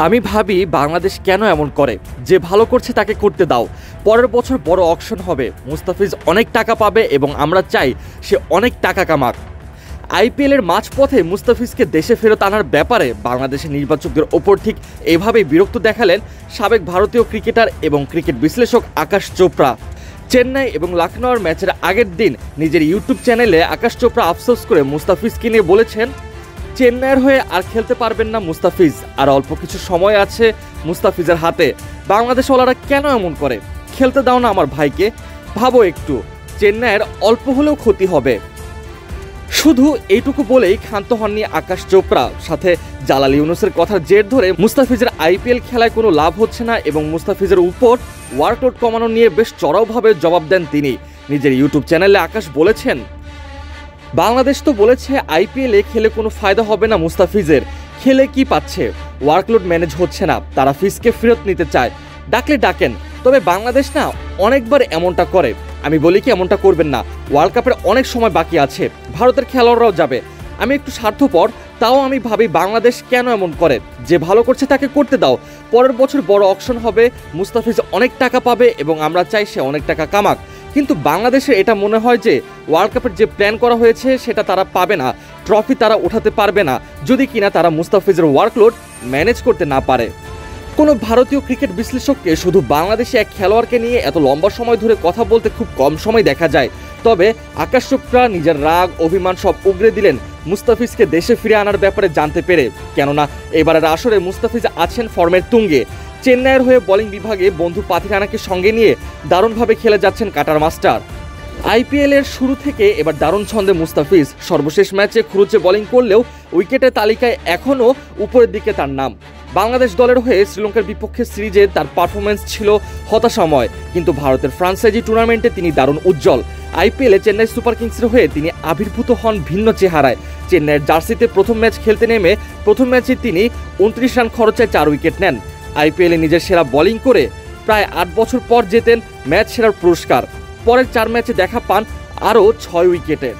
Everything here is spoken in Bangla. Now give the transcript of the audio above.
আমি ভাবি বাংলাদেশ কেন এমন করে, যে ভালো করছে তাকে করতে দাও, পরের বছর বড় অকশন হবে, মুস্তাফিজ অনেক টাকা পাবে এবং আমরা চাই সে অনেক টাকা কামাক। আইপিএলের মাঝপথে মুস্তাফিজকে দেশে ফেরত আনার ব্যাপারে বাংলাদেশের নির্বাচকদের ওপর ঠিক এভাবেই বিরক্ত দেখালেন সাবেক ভারতীয় ক্রিকেটার এবং ক্রিকেট বিশ্লেষক আকাশ চোপড়া। চেন্নাই এবং লখনউর ম্যাচের আগের দিন নিজের ইউটিউব চ্যানেলে আকাশ চোপড়া আফসোস করে মুস্তাফিজকে নিয়ে বলেছেন, চেন্নাইয়ের হয়ে আর খেলতে পারবেন না মুস্তাফিজ, আর অল্প কিছু সময় আছে মুস্তাফিজের হাতে। বাংলাদেশওয়ালারা কেন এমন করে? খেলতে দাও না আমার ভাইকে, ভাবো একটু, চেন্নাইয়ের অল্প হলেও ক্ষতি হবে। শুধু এইটুকু বলেই ক্ষান্ত হননি আকাশ চোপড়া, সাথে জালাল ইউনুসের কথার জের ধরে মুস্তাফিজের আইপিএল খেলায় কোনো লাভ হচ্ছে না এবং মুস্তাফিজের উপর ওয়ার্কলোড কমানো নিয়ে বেশ চড়াওভাবে জবাব দেন তিনি। নিজের ইউটিউব চ্যানেলে আকাশ বলেছেন, বাংলাদেশ তো বলেছে আইপিএলে খেলে কোনো ফায়দা হবে না মুস্তাফিজের, খেলে কি পাচ্ছে? ওয়ার্কলোড ম্যানেজ হচ্ছে না, তারা ফিসকে ফেরত নিতে চায়, ডাকলে ডাকেন। তবে বাংলাদেশ না অনেকবার এমনটা করে, আমি বলি কি এমনটা করবেন না, ওয়ার্ল্ড কাপের অনেক সময় বাকি আছে, ভারতের খেলোয়াড়রাও যাবে। আমি একটু স্বার্থপর, তাও আমি ভাবি বাংলাদেশ কেন এমন করে, যে ভালো করছে তাকে করতে দাও, পরের বছর বড় অকশন হবে, মুস্তাফিজ অনেক টাকা পাবে এবং আমরা চাই সে অনেক টাকা কামাক। কিন্তু বাংলাদেশে এটা মনে হয় যে ওয়ার্ল্ড কাপের যে প্ল্যান করা হয়েছে সেটা তারা পাবে না, ট্রফি তারা ওঠাতে পারবে না যদি কিনা তারা মুস্তাফিজের ওয়ার্কলোড ম্যানেজ করতে না পারে। কোনো ভারতীয় ক্রিকেট বিশ্লেষককে শুধু বাংলাদেশে এক খেলোয়াড়কে নিয়ে এত লম্বা সময় ধরে কথা বলতে খুব কম সময় দেখা যায়। তবে আকাশ চোপড়া নিজের রাগ অভিমান সব উগরে দিলেন মুস্তাফিজকে দেশে ফিরে আনার ব্যাপারে জানতে পেরে, কেননা এবারের আসরে মুস্তাফিজ আছেন ফর্মের তুঙ্গে। চেন্নাইয়ের হয়ে বোলিং বিভাগে বন্ধু পাথি রানাকে সঙ্গে নিয়ে দারুণভাবে খেলে যাচ্ছেন কাটার মাস্টার। আইপিএলের শুরু থেকে এবার দারুণ ছন্দে মুস্তাফিজ, সর্বশেষ ম্যাচে খুরুচে বোলিং করলেও উইকেটের তালিকায় এখনও উপরের দিকে তার নাম। বাংলাদেশ দলের হয়ে শ্রীলঙ্কার বিপক্ষে সিরিজে তার পারফরমেন্স ছিল হতাশাময়, কিন্তু ভারতের ফ্রাঞ্চাইজি টুর্নামেন্টে তিনি দারুণ উজ্জ্বল। আইপিএলে চেন্নাই সুপার কিংসের হয়ে তিনি আবির্ভূত হন ভিন্ন চেহারায়। চেন্নাইয়ের জার্সিতে প্রথম ম্যাচ খেলতে নেমে প্রথম ম্যাচে তিনি 29 রান খরচায় 4 উইকেট নেন। আইপিএলে নিজের সেরা বোলিং করে প্রায় 8 বছর পর জেতেন ম্যাচ সেরার পুরস্কার। পরের 4 ম্যাচে দেখা পান আরও 6 উইকেটে।